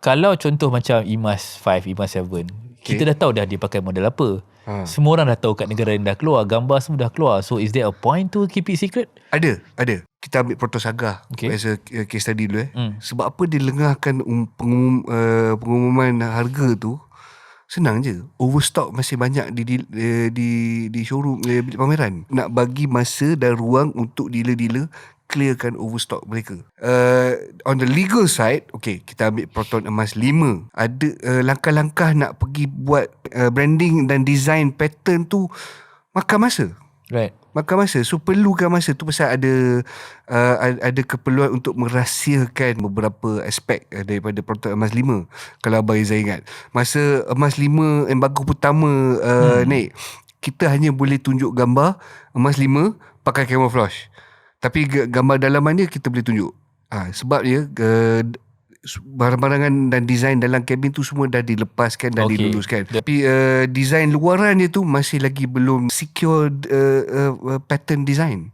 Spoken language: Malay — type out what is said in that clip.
Kalau contoh macam EMAS 5, EMAS 7, kita dah tahu dah dia pakai model apa. Semua orang dah tahu kat negara yang dah keluar, gambar semua dah keluar. So is there a point to keep it secret? Ada. Kita ambil Proto Saga as a case study dulu. Sebab apa dia lengahkan pengumuman harga tu? Senang je. Overstock masih banyak di showroom, pameran. Nak bagi masa dan ruang untuk dealer-dealer clearkan overstock mereka. On the legal side, kita ambil Proton Emas 5. Ada langkah-langkah nak pergi buat branding dan design pattern tu makan masa. Right. Makan masa. So perlukan masa tu pasal ada keperluan untuk merahsiakan beberapa aspek daripada Proton Emas 5. Kalau Abang Izzah ingat, masa Emas 5 embargo pertama naik, kita hanya boleh tunjuk gambar Emas 5 pakai camouflage, tapi gambar dalaman dia kita boleh tunjuk. Sebab dia barang-barangan dan design dalam kabin tu semua dah dilepaskan dan diluluskan. Tapi design luaran dia tu masih lagi belum secure pattern design.